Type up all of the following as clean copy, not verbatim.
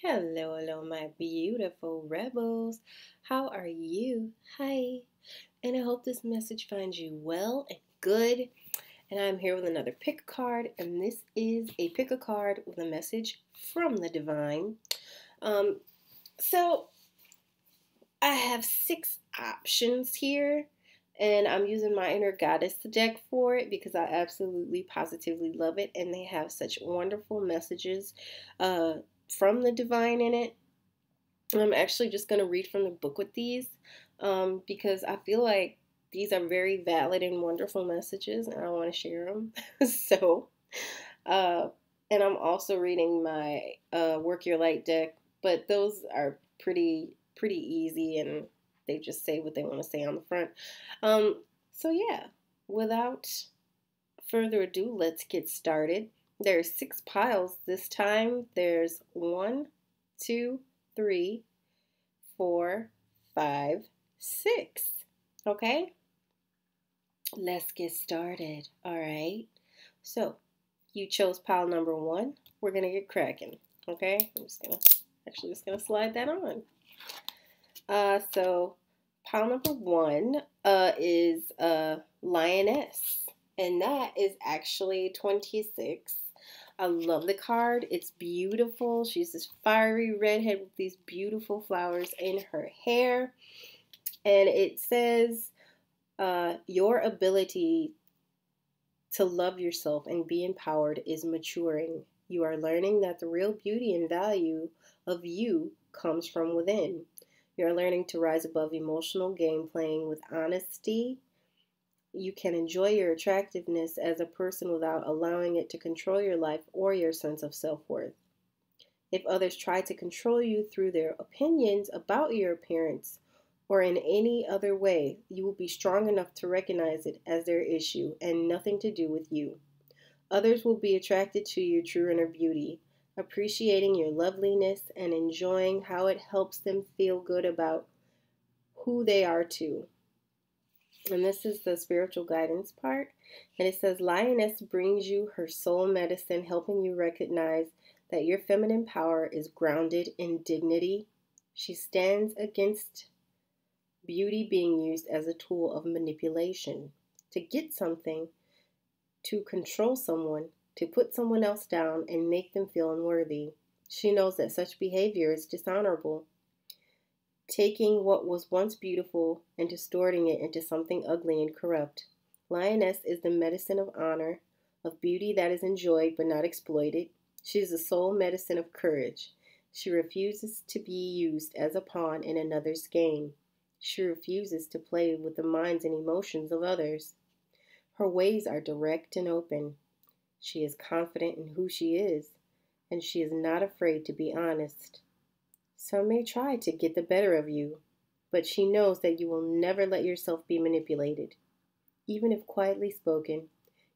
Hello, hello, my beautiful rebels. How are you? Hi. And I hope this message finds you well and good. And I'm here with another pick a card, and this is a pick a card with a message from the divine. Um, so I have 6 options here, and I'm using my inner goddess deck for it because I absolutely positively love it, and they have such wonderful messages from the divine in it. I'm actually just going to read from the book with these because I feel like these are very valid and wonderful messages, and I want to share them. so, uh, and I'm also reading my Work Your Light deck, but those are pretty easy, and they just say what they want to say on the front. So yeah, without further ado, let's get started. There's 6 piles this time. There's 1, 2, 3, 4, 5, 6. Okay, let's get started. All right. So you chose pile number 1. We're gonna get cracking. Okay. I'm just gonna slide that on. So pile number 1 is lioness, and that is actually 26. I love the card. It's beautiful. She's this fiery redhead with these beautiful flowers in her hair. And it says, your ability to love yourself and be empowered is maturing. You are learning that the real beauty and value of you comes from within. You're learning to rise above emotional game playing with honesty. You can enjoy your attractiveness as a person without allowing it to control your life or your sense of self-worth. If others try to control you through their opinions about your appearance or in any other way, you will be strong enough to recognize it as their issue and nothing to do with you. Others will be attracted to your true inner beauty, appreciating your loveliness and enjoying how it helps them feel good about who they are too. And this is the spiritual guidance part. And it says, Lioness brings you her soul medicine, helping you recognize that your feminine power is grounded in dignity. She stands against beauty being used as a tool of manipulation to get something, to control someone, to put someone else down and make them feel unworthy. She knows that such behavior is dishonorable, taking what was once beautiful and distorting it into something ugly and corrupt. Lioness is the medicine of honor, of beauty that is enjoyed but not exploited. She is the sole medicine of courage. She refuses to be used as a pawn in another's game. She refuses to play with the minds and emotions of others. Her ways are direct and open. She is confident in who she is, and she is not afraid to be honest. Some may try to get the better of you, but she knows that you will never let yourself be manipulated. Even if quietly spoken,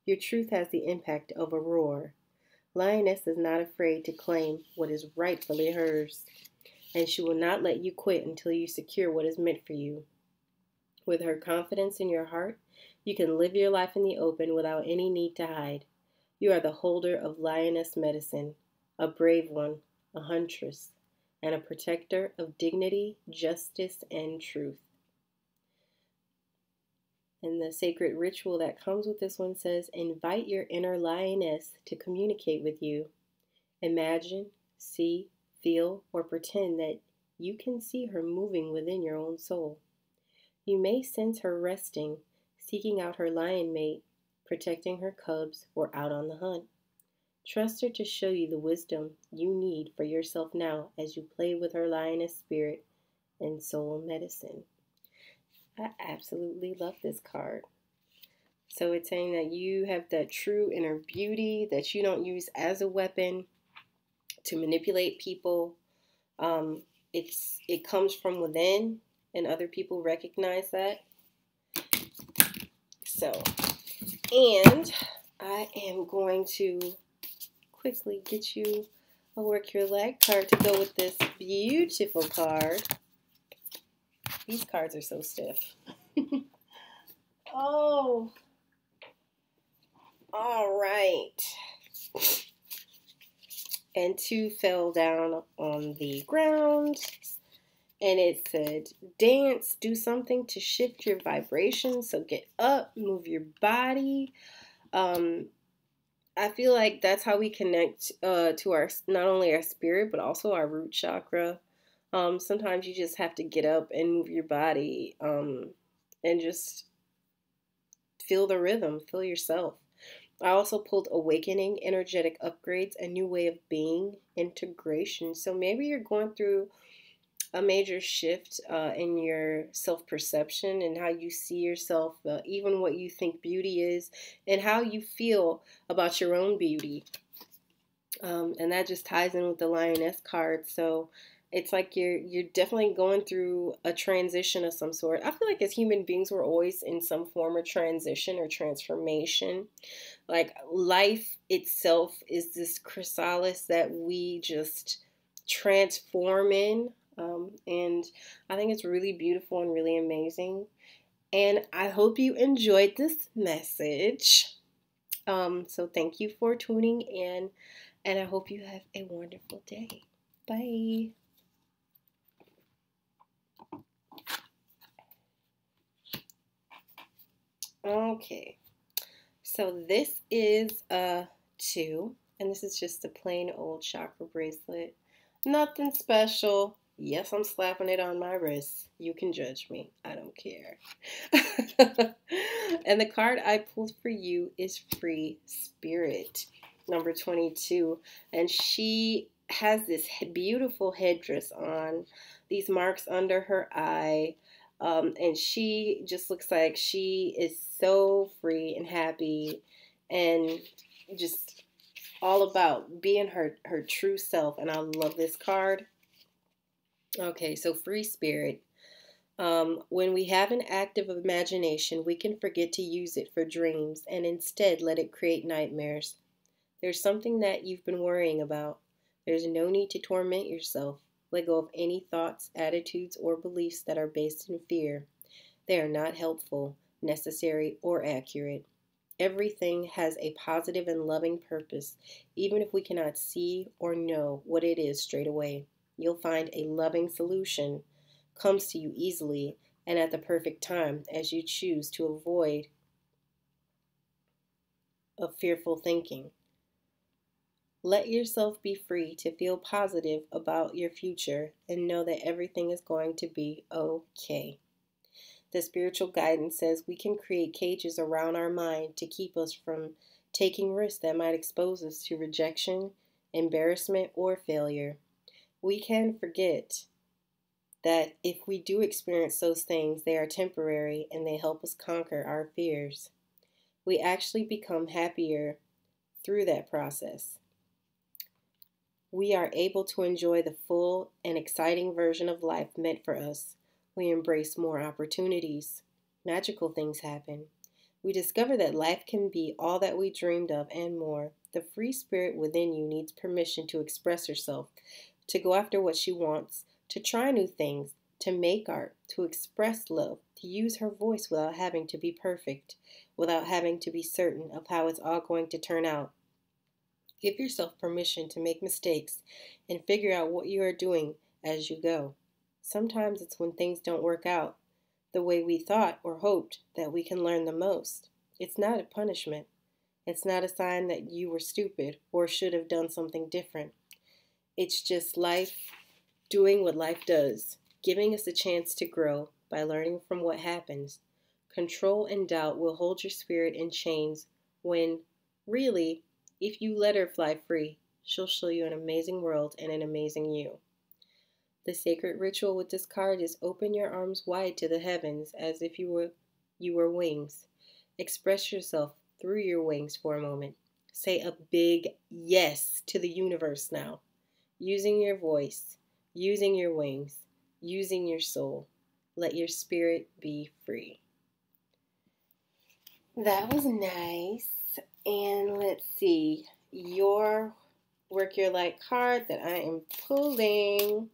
your truth has the impact of a roar. Lioness is not afraid to claim what is rightfully hers, and she will not let you quit until you secure what is meant for you. With her confidence in your heart, you can live your life in the open without any need to hide. You are the holder of lioness medicine, a brave one, a huntress, and a protector of dignity, justice, and truth. And the sacred ritual that comes with this one says, invite your inner lioness to communicate with you. Imagine, see, feel, or pretend that you can see her moving within your own soul. You may sense her resting, seeking out her lion mate, protecting her cubs, or out on the hunt. Trust her to show you the wisdom you need for yourself now as you play with her lioness spirit and soul medicine. I absolutely love this card. So it's saying that you have that true inner beauty that you don't use as a weapon to manipulate people. It comes from within, and other people recognize that. So, and I am going to quickly get you a Work Your Leg card to go with this beautiful card. These cards are so stiff. Oh, all right. and 2 fell down on the ground. And it said, dance, do something to shift your vibration. So get up, move your body. I feel like that's how we connect to our, not only our spirit, but also our root chakra. Sometimes you just have to get up and move your body and just feel the rhythm, feel yourself. I also pulled awakening, energetic upgrades, a new way of being, integration. So maybe you're going through a major shift in your self perception and how you see yourself, even what you think beauty is, and how you feel about your own beauty. And that just ties in with the Lioness card. So it's like you're definitely going through a transition of some sort. I feel like as human beings, we're always in some form of transition or transformation. Like life itself is this chrysalis that we just transform in. And I think it's really beautiful and really amazing. And I hope you enjoyed this message. So thank you for tuning in, and I hope you have a wonderful day. Bye. Okay, so this is a 2, and this is just a plain old chakra bracelet. Nothing special. Yes, I'm slapping it on my wrist. You can judge me. I don't care. And the card I pulled for you is Free Spirit, number 22. And she has this beautiful headdress on, these marks under her eye. And she just looks like she is so free and happy and just all about being her true self. And I love this card. Okay, so Free Spirit. When we have an active imagination, we can forget to use it for dreams and instead let it create nightmares. There's something that you've been worrying about. There's no need to torment yourself. Let go of any thoughts, attitudes, or beliefs that are based in fear. They are not helpful, necessary, or accurate. Everything has a positive and loving purpose, even if we cannot see or know what it is straight away. You'll find a loving solution comes to you easily and at the perfect time as you choose to avoid of fearful thinking. Let yourself be free to feel positive about your future and know that everything is going to be okay. The spiritual guidance says we can create cages around our mind to keep us from taking risks that might expose us to rejection, embarrassment, or failure. We can forget that if we do experience those things, they are temporary and they help us conquer our fears. We actually become happier through that process. We are able to enjoy the full and exciting version of life meant for us. We embrace more opportunities. Magical things happen. We discover that life can be all that we dreamed of and more. The free spirit within you needs permission to express herself, to go after what she wants, to try new things, to make art, to express love, to use her voice without having to be perfect, without having to be certain of how it's all going to turn out. Give yourself permission to make mistakes and figure out what you are doing as you go. Sometimes it's when things don't work out the way we thought or hoped that we can learn the most. It's not a punishment. It's not a sign that you were stupid or should have done something different. It's just life doing what life does, giving us a chance to grow by learning from what happens. Control and doubt will hold your spirit in chains when, really, if you let her fly free, she'll show you an amazing world and an amazing you. The sacred ritual with this card is open your arms wide to the heavens as if you were wings. Express yourself through your wings for a moment. Say a big yes to the universe now. Using your voice, using your wings, using your soul. Let your spirit be free. That was nice. And let's see, your Work Your Light card that I am pulling.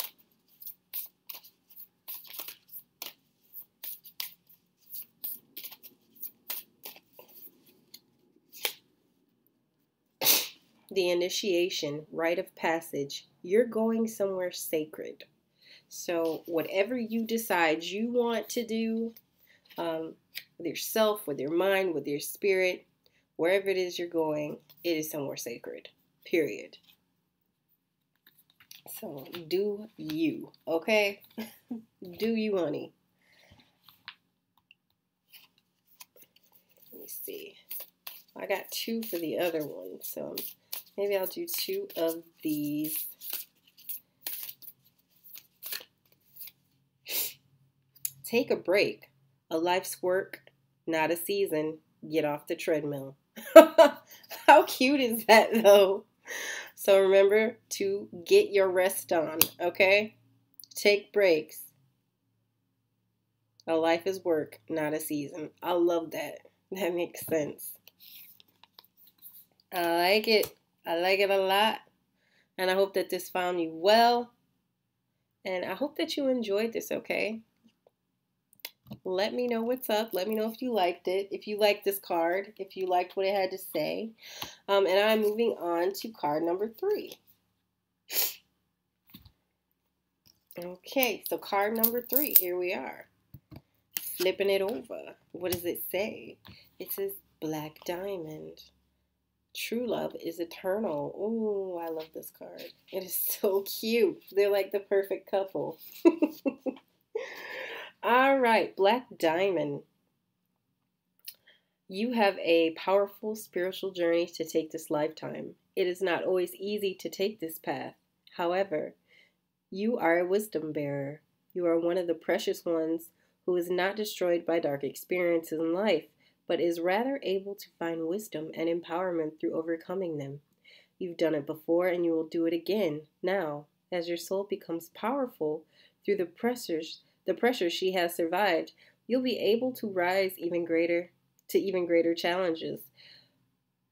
the initiation, rite of passage. You're going somewhere sacred. So whatever you decide you want to do, with yourself, with your mind, with your spirit, wherever it is you're going, it is somewhere sacred. Period. So do you, okay? Do you, honey. Let me see. I got 2 for the other one, so maybe I'll do 2 of these. Take a break. A life's work, not a season. Get off the treadmill. How cute is that, though? So remember to get your rest on, okay? Take breaks. A life is work, not a season. I love that. That makes sense. I like it. I like it a lot. And I hope that this found you well. And I hope that you enjoyed this, okay? Let me know what's up. Let me know if you liked it. If you liked this card. If you liked what it had to say. And I'm moving on to card number 3. Okay, so card number 3. Here we are. Flipping it over. What does it say? It says Black Diamond. True love is eternal. Oh, I love this card. It is so cute. They're like the perfect couple. All right, Black Diamond. You have a powerful spiritual journey to take this lifetime. It is not always easy to take this path. However, you are a wisdom bearer. You are one of the precious ones who is not destroyed by dark experiences in life, but is rather able to find wisdom and empowerment through overcoming them. You've done it before and you will do it again now, as your soul becomes powerful through the pressure she has survived. You'll be able to rise even greater challenges,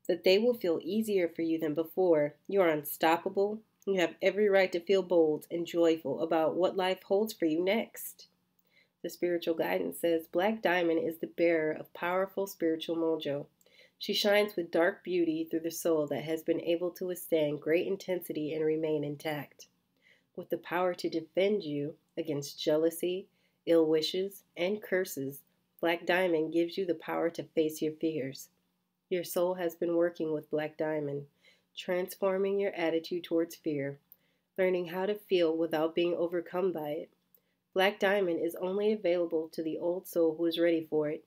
that they will feel easier for you than before. You are unstoppable. You have every right to feel bold and joyful about what life holds for you next. The spiritual guidance says Black Diamond is the bearer of powerful spiritual mojo. She shines with dark beauty through the soul that has been able to withstand great intensity and remain intact. With the power to defend you against jealousy, ill wishes, and curses, Black Diamond gives you the power to face your fears. Your soul has been working with Black Diamond, transforming your attitude towards fear, learning how to feel without being overcome by it. Black Diamond is only available to the old soul who is ready for it,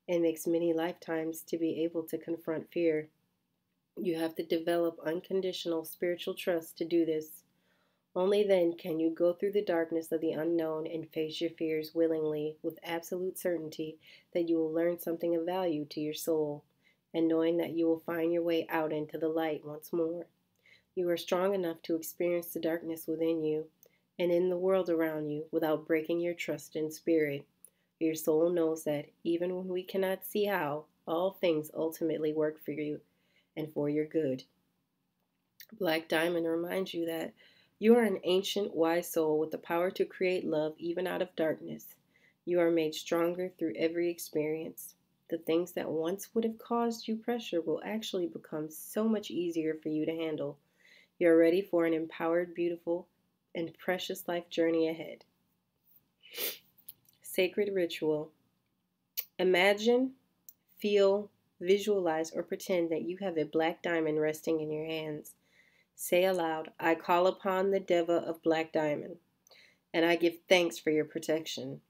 and makes many lifetimes to be able to confront fear. You have to develop unconditional spiritual trust to do this. Only then can you go through the darkness of the unknown and face your fears willingly, with absolute certainty that you will learn something of value to your soul, and knowing that you will find your way out into the light once more. You are strong enough to experience the darkness within you and in the world around you without breaking your trust in spirit. Your soul knows that even when we cannot see how, all things ultimately work for you and for your good. Black Diamond reminds you that you are an ancient, wise soul with the power to create love even out of darkness. You are made stronger through every experience. The things that once would have caused you pressure will actually become so much easier for you to handle. You're ready for an empowered, beautiful, and precious life journey ahead. Sacred ritual. Imagine, feel, visualize, or pretend that you have a black diamond resting in your hands. Say aloud, I call upon the Deva of Black Diamond, and I give thanks for your protection,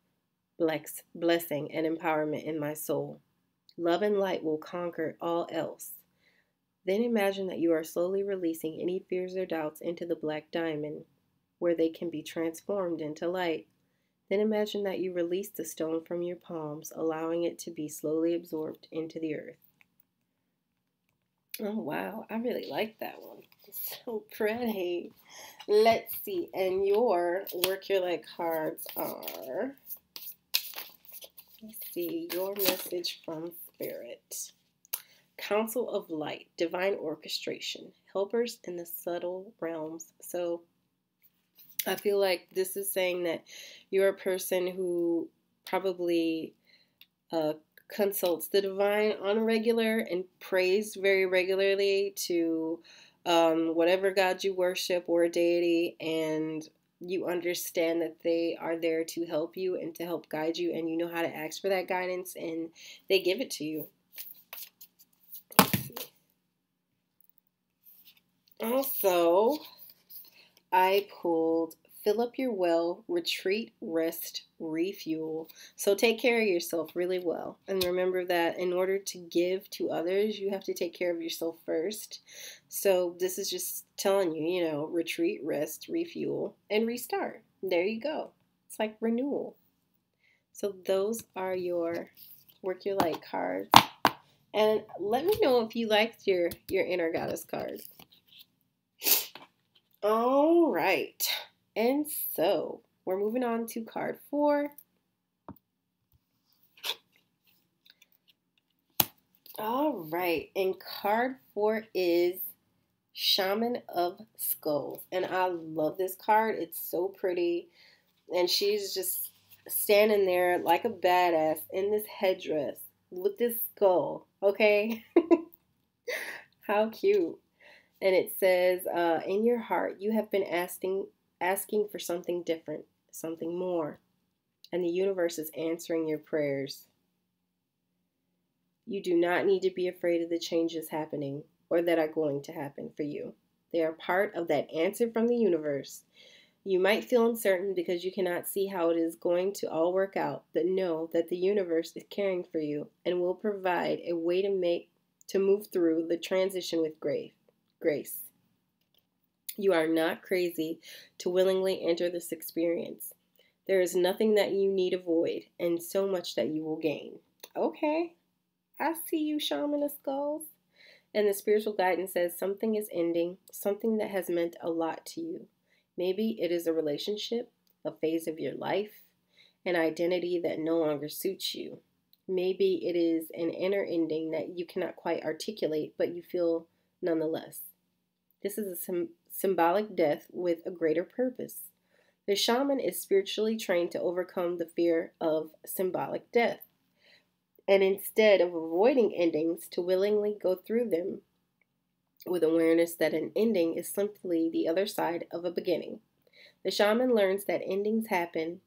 blessing, and empowerment in my soul. Love and light will conquer all else. Then imagine that you are slowly releasing any fears or doubts into the black diamond, where they can be transformed into light. Then imagine that you release the stone from your palms, allowing it to be slowly absorbed into the earth. Oh, wow. I really like that one. It's so pretty. Let's see. And your Work Your Light cards are, let's see, your message from Spirit. Council of Light, Divine Orchestration, Helpers in the Subtle Realms. So I feel like this is saying that you're a person who probably consults the divine on a regular and prays very regularly to whatever God you worship or a deity, and you understand that they are there to help you and to help guide you, and you know how to ask for that guidance, and they give it to you. Also, I pulled fill up your well, retreat, rest, refuel. So take care of yourself really well. And remember that in order to give to others, you have to take care of yourself first. So this is just telling you, retreat, rest, refuel, and restart. There you go. It's like renewal. So those are your Work Your Light cards. And let me know if you liked your Inner Goddess card. All right. And so we're moving on to card 4. All right. And card 4 is Shaman of Skulls. And I love this card. It's so pretty. And she's just standing there like a badass in this headdress with this skull. Okay? How cute. And it says, in your heart, you have been asking for something different, something more. And the universe is answering your prayers. You do not need to be afraid of the changes happening or that are going to happen for you. They are part of that answer from the universe. You might feel uncertain because you cannot see how it is going to all work out, but know that the universe is caring for you and will provide a way to move through the transition with grace. You are not crazy to willingly enter this experience. There is nothing that you need avoid and so much that you will gain. Okay, I see you, Shaman of Skulls. And the spiritual guidance says something is ending, something that has meant a lot to you. Maybe it is a relationship, a phase of your life, an identity that no longer suits you. Maybe it is an inner ending that you cannot quite articulate, but you feel nonetheless. This is a symbolic death with a greater purpose. The shaman is spiritually trained to overcome the fear of symbolic death, and instead of avoiding endings, to willingly go through them with awareness that an ending is simply the other side of a beginning. The shaman learns that endings happen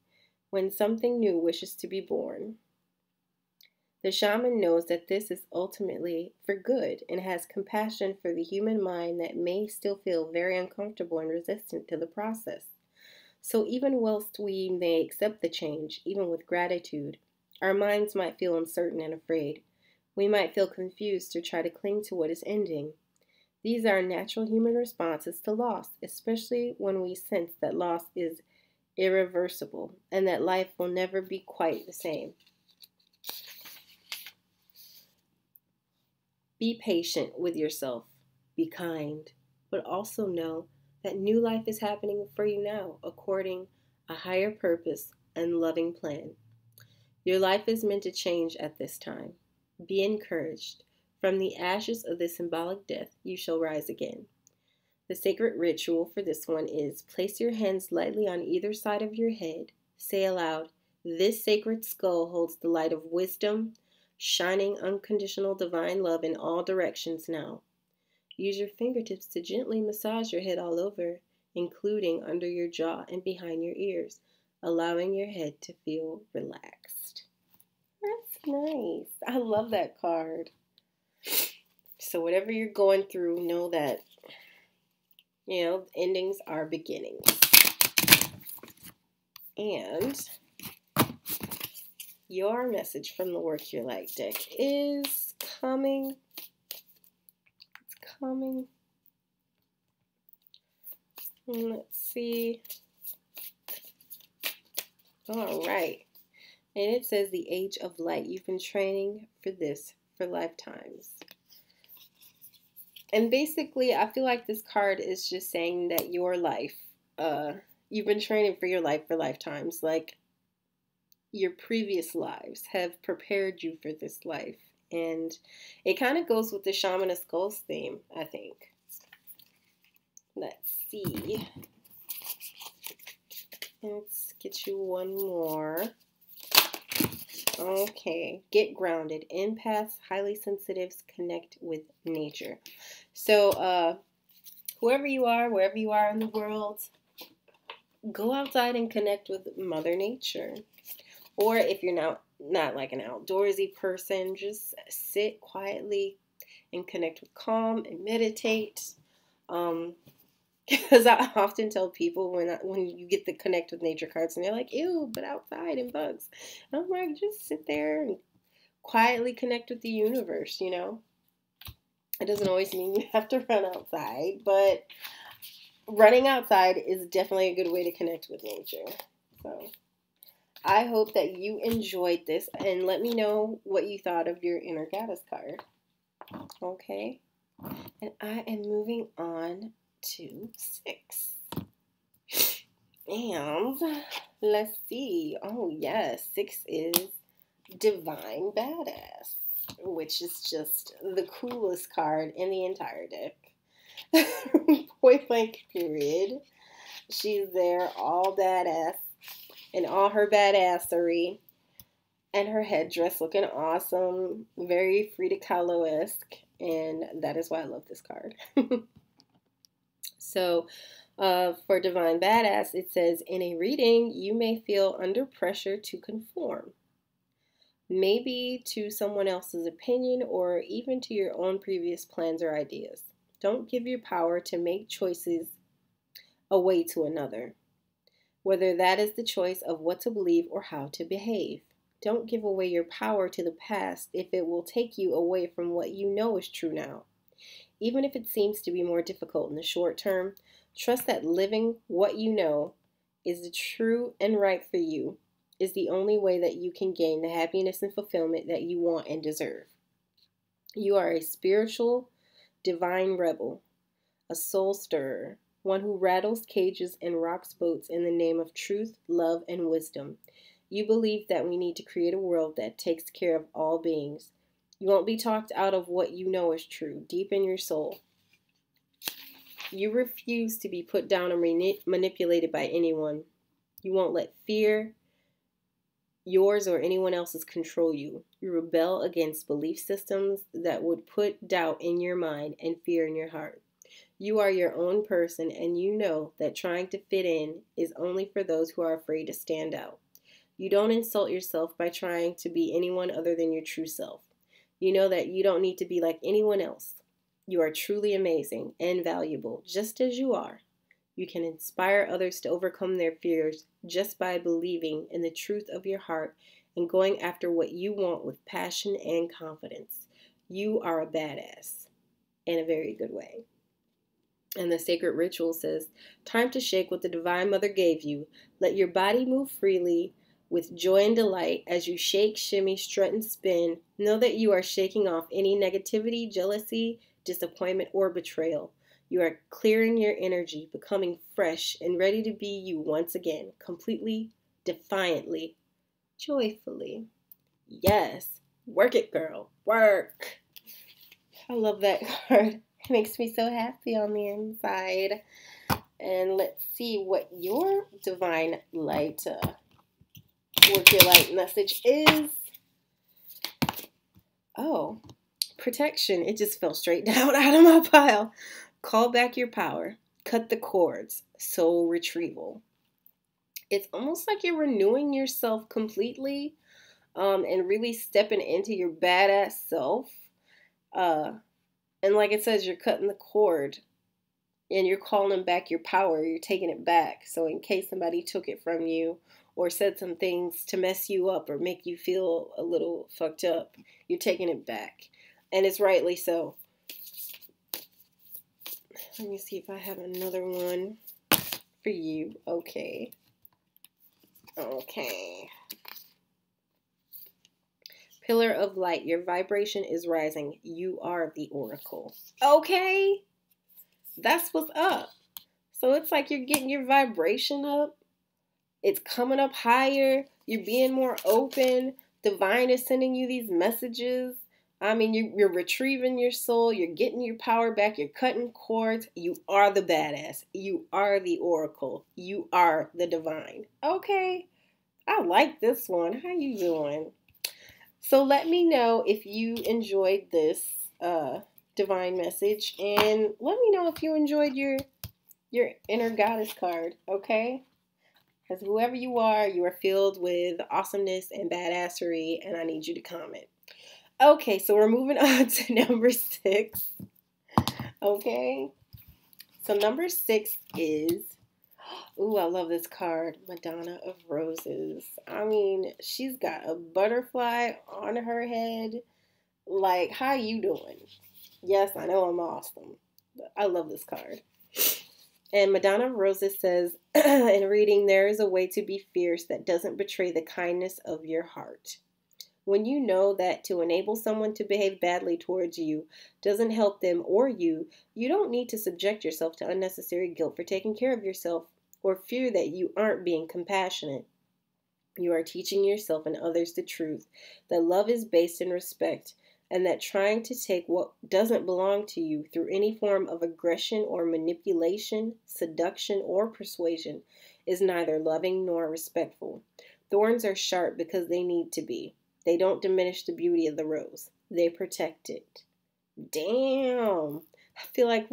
when something new wishes to be born. The shaman knows that this is ultimately for good and has compassion for the human mind that may still feel very uncomfortable and resistant to the process. So even whilst we may accept the change, even with gratitude, our minds might feel uncertain and afraid. We might feel confused or try to cling to what is ending. These are natural human responses to loss, especially when we sense that loss is irreversible and that life will never be quite the same. Be patient with yourself. Be kind, but also know that new life is happening for you now according a higher purpose and loving plan. Your life is meant to change at this time. Be encouraged. From the ashes of this symbolic death, you shall rise again. The sacred ritual for this one is place your hands lightly on either side of your head. Say aloud, this sacred skull holds the light of wisdom, shining unconditional divine love in all directions now. Use your fingertips to gently massage your head all over, including under your jaw and behind your ears, allowing your head to feel relaxed. That's nice. I love that card. So whatever you're going through, know that, endings are beginnings. And your message from the Work Your Light deck is coming. It's coming. Let's see. All right. And it says the age of light. You've been training for this for lifetimes. And basically, I feel like this card is just saying that your life, you've been training for your life for lifetimes. Like, your previous lives have prepared you for this life. And it kind of goes with the Shaman of Skulls theme, I think. Let's see. Let's get you one more. Okay. Get grounded. Empaths, highly sensitives connect with nature. So, wherever you are in the world, go outside and connect with Mother Nature. Or if you're not like an outdoorsy person, just sit quietly and connect with calm and meditate. Because I often tell people when you get the connect with nature cards and they're like, ew, but outside and bugs. And I'm like, just sit there and quietly connect with the universe, you know. It doesn't always mean you have to run outside, but running outside is definitely a good way to connect with nature. So I hope that you enjoyed this, and let me know what you thought of your inner goddess card. Okay? And I am moving on to 6. And let's see. Oh, yes. 6 is Divine Badass, which is just the coolest card in the entire deck. Point blank, period. She's there, all badass, in all her badassery, and her headdress looking awesome, very Frida Kahlo-esque, and that is why I love this card. So, for Divine Badass, it says, in a reading, you may feel under pressure to conform. Maybe to someone else's opinion or even to your own previous plans or ideas. Don't give your power to make choices away to another, whether that is the choice of what to believe or how to behave. Don't give away your power to the past if it will take you away from what you know is true now. Even if it seems to be more difficult in the short term, trust that living what you know is the true and right for you is the only way that you can gain the happiness and fulfillment that you want and deserve. You are a spiritual, divine rebel, a soul stirrer, one who rattles cages and rocks boats in the name of truth, love, and wisdom. You believe that we need to create a world that takes care of all beings. You won't be talked out of what you know is true, deep in your soul. You refuse to be put down or manipulated by anyone. You won't let fear, yours or anyone else's, control you. You rebel against belief systems that would put doubt in your mind and fear in your heart. You are your own person, and you know that trying to fit in is only for those who are afraid to stand out. You don't insult yourself by trying to be anyone other than your true self. You know that you don't need to be like anyone else. You are truly amazing and valuable just as you are. You can inspire others to overcome their fears just by believing in the truth of your heart and going after what you want with passion and confidence. You are a badass in a very good way. And the sacred ritual says, time to shake what the Divine Mother gave you. Let your body move freely with joy and delight as you shake, shimmy, strut, and spin. Know that you are shaking off any negativity, jealousy, disappointment, or betrayal. You are clearing your energy, becoming fresh and ready to be you once again, completely, defiantly, joyfully. Yes, work it, girl, work. I love that card. It makes me so happy on the inside. And let's see what your divine light, work your light message is. Oh, protection. It just fell straight down out of my pile. Call back your power. Cut the cords. Soul retrieval. It's almost like you're renewing yourself completely, and really stepping into your badass self. And like it says, you're cutting the cord and you're calling back your power. You're taking it back. So in case somebody took it from you or said some things to mess you up or make you feel a little fucked up, you're taking it back. And it's rightly so. Let me see if I have another one for you. Okay. Pillar of light. Your vibration is rising. You are the oracle. Okay. That's what's up. So it's like you're getting your vibration up. It's coming up higher. You're being more open. Divine is sending you these messages. I mean, you're retrieving your soul. You're getting your power back. You're cutting cords. You are the badass. You are the oracle. You are the divine. Okay. I like this one. How you doing? So let me know if you enjoyed this divine message, and let me know if you enjoyed your inner goddess card, okay? Because whoever you are filled with awesomeness and badassery, and I need you to comment. Okay, so we're moving on to number 6. Okay, so number 6 is, ooh, I love this card, Madonna of Roses. I mean, she's got a butterfly on her head. Like, how you doing? Yes, I know I'm awesome. I love this card. And Madonna of Roses says, in reading, there is a way to be fierce that doesn't betray the kindness of your heart. When you know that to enable someone to behave badly towards you doesn't help them or you don't need to subject yourself to unnecessary guilt for taking care of yourself or fear that you aren't being compassionate. You are teaching yourself and others the truth, that love is based in respect, and that trying to take what doesn't belong to you through any form of aggression or manipulation, seduction, or persuasion is neither loving nor respectful. Thorns are sharp because they need to be. They don't diminish the beauty of the rose. They protect it. Damn. I feel like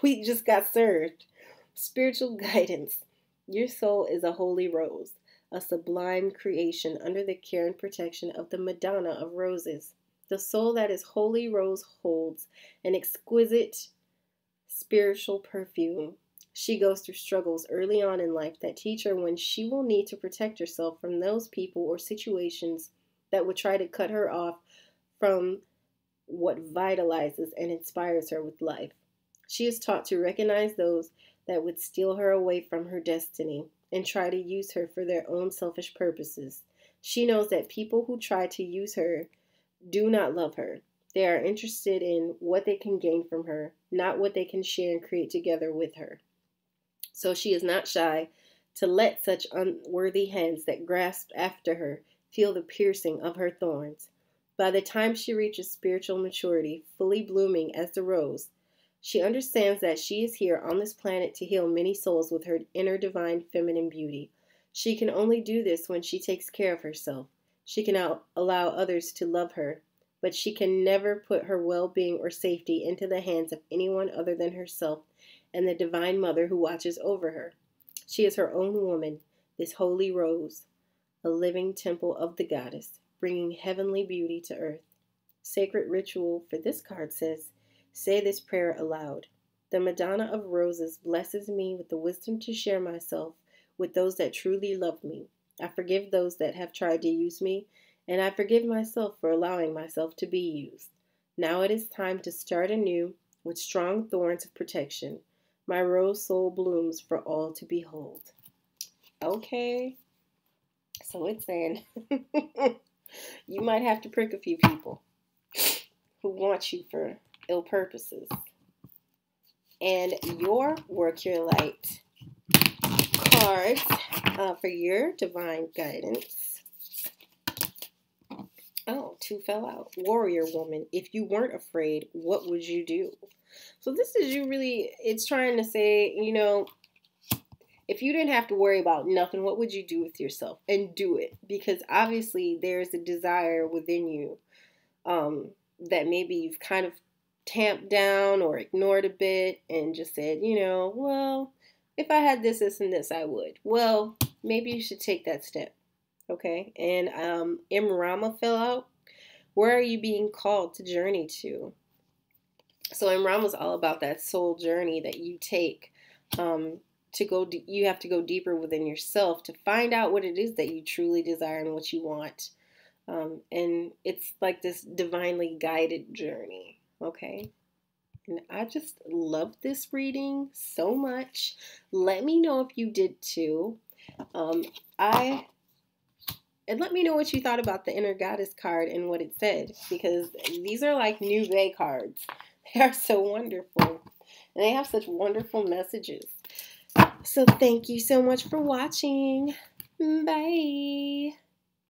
we just got served. Spiritual guidance. Your soul is a holy rose, a sublime creation under the care and protection of the Madonna of Roses. The soul that is holy rose holds an exquisite spiritual perfume. She goes through struggles early on in life that teach her when she will need to protect herself from those people or situations that would try to cut her off from what vitalizes and inspires her with life. She is taught to recognize those that would steal her away from her destiny and try to use her for their own selfish purposes. She knows that people who try to use her do not love her. They are interested in what they can gain from her, not what they can share and create together with her. So she is not shy to let such unworthy hands that grasp after her feel the piercing of her thorns. By the time she reaches spiritual maturity, fully blooming as the rose, she understands that she is here on this planet to heal many souls with her inner divine feminine beauty. She can only do this when she takes care of herself. She can allow others to love her, but she can never put her well-being or safety into the hands of anyone other than herself and the Divine Mother who watches over her. She is her own woman, this holy rose, a living temple of the goddess, bringing heavenly beauty to earth. Sacred ritual for this card says, say this prayer aloud. The Madonna of Roses blesses me with the wisdom to share myself with those that truly love me. I forgive those that have tried to use me, and I forgive myself for allowing myself to be used. Now it is time to start anew with strong thorns of protection. My rose soul blooms for all to behold. Okay, so it's saying you might have to prick a few people who want you for ill purposes. And your Work Your Light cards for your divine guidance. Oh, 2 fell out. Warrior woman, if you weren't afraid, what would you do? So this is you really, it's trying to say, if you didn't have to worry about nothing, what would you do with yourself? And do it. Because obviously there's a desire within you that maybe you've kind of tamped down or ignored a bit and just said, well, if I had this, this, and this, I would. Well, maybe you should take that step. Okay? And Imrama fell out. Where are you being called to journey to? So Imrama is all about that soul journey that you take to go. You have to go deeper within yourself to find out what it is that you truly desire and what you want. And it's like this divinely guided journey. Okay? And I just love this reading so much. Let me know if you did too. And let me know what you thought about the Inner Goddess card and what it said. Because these are like New Bay cards. They are so wonderful. And they have such wonderful messages. So thank you so much for watching. Bye.